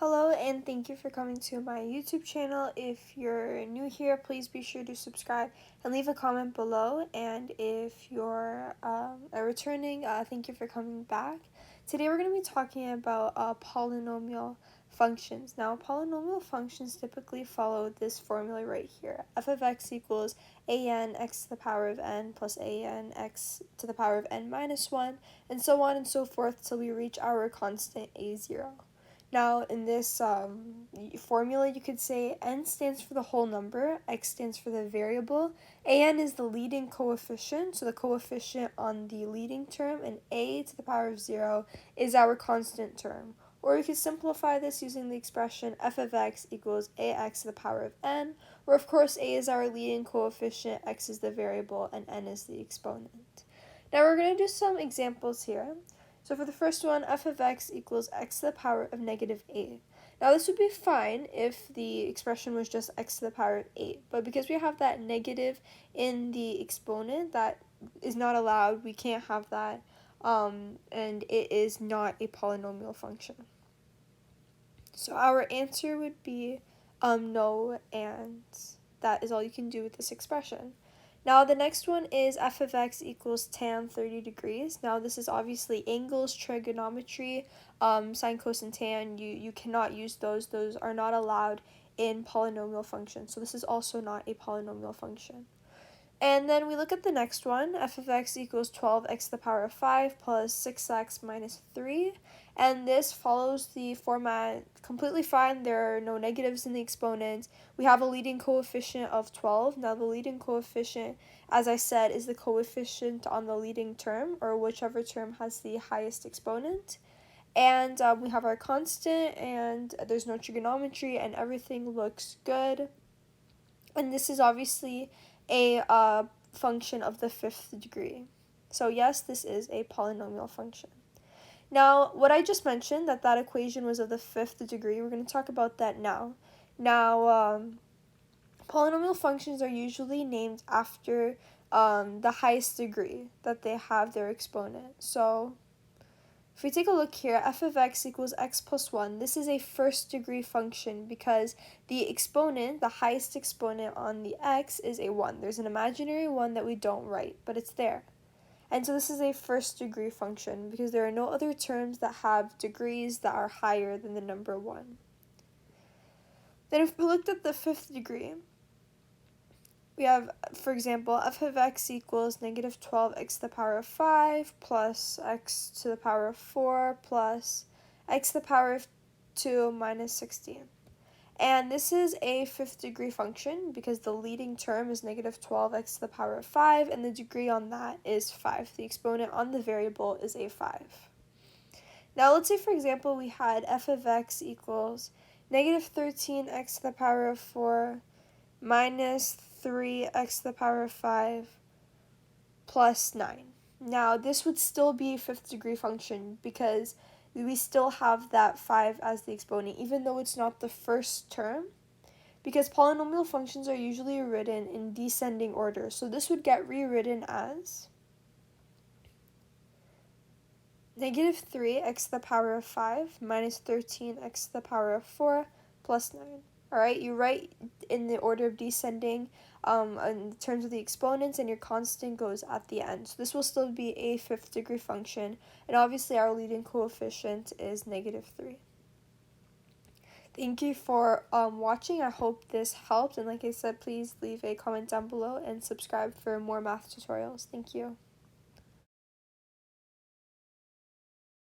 Hello and thank you for coming to my YouTube channel. If you're new here, please be sure to subscribe and leave a comment below. And if you're returning, thank you for coming back. Today we're going to be talking about polynomial functions. Now, polynomial functions typically follow this formula right here. F of x equals an x to the power of n plus an x to the power of n minus 1, and so on and so forth till we reach our constant a0. Now, in this formula, you could say n stands for the whole number, x stands for the variable, an is the leading coefficient, so the coefficient on the leading term, and a to the power of 0 is our constant term. Or we could simplify this using the expression f of x equals ax to the power of n, where of course a is our leading coefficient, x is the variable, and n is the exponent. Now we're going to do some examples here. So for the first one, f of x equals x to the power of negative 8. Now this would be fine if the expression was just x to the power of 8, but because we have that negative in the exponent, that is not allowed. We can't have that, and it is not a polynomial function. So our answer would be no, and that is all you can do with this expression. Now the next one is f of x equals tan 30 degrees. Now this is obviously angles, trigonometry, sine, cosine, tan. You cannot use those. Those are not allowed in polynomial functions. So this is also not a polynomial function. And then we look at the next one, f of x equals 12x to the power of 5 plus 6x minus 3. And this follows the format completely fine. There are no negatives in the exponent. We have a leading coefficient of 12. Now the leading coefficient, as I said, is the coefficient on the leading term, or whichever term has the highest exponent. And we have our constant, and there's no trigonometry, and everything looks good. And this is obviously a function of the fifth degree. So yes, this is a polynomial function. Now, what I just mentioned, that equation was of the fifth degree, we're going to talk about that now. Now, polynomial functions are usually named after the highest degree that they have their exponent. So if we take a look here, f of x equals x plus 1, this is a first degree function because the exponent, the highest exponent on the x, is a 1. There's an imaginary 1 that we don't write, but it's there. And so this is a first degree function because there are no other terms that have degrees that are higher than the number 1. Then if we looked at the fifth degree, we have, for example, f of x equals negative 12x to the power of 5 plus x to the power of 4 plus x to the power of 2 minus 16. And this is a fifth degree function because the leading term is negative 12x to the power of 5, and the degree on that is 5. The exponent on the variable is a 5. Now let's say, for example, we had f of x equals negative 13x to the power of 4 minus 3x to the power of 5 plus 9. Now, this would still be a fifth degree function because we still have that 5 as the exponent, even though it's not the first term, because polynomial functions are usually written in descending order. So this would get rewritten as negative 3x to the power of 5 minus 13x to the power of 4 plus 9. Alright, you write in the order of descending in terms of the exponents, and your constant goes at the end. So this will still be a fifth degree function, and obviously our leading coefficient is negative 3. Thank you for watching. I hope this helped, and like I said, please leave a comment down below and subscribe for more math tutorials. Thank you.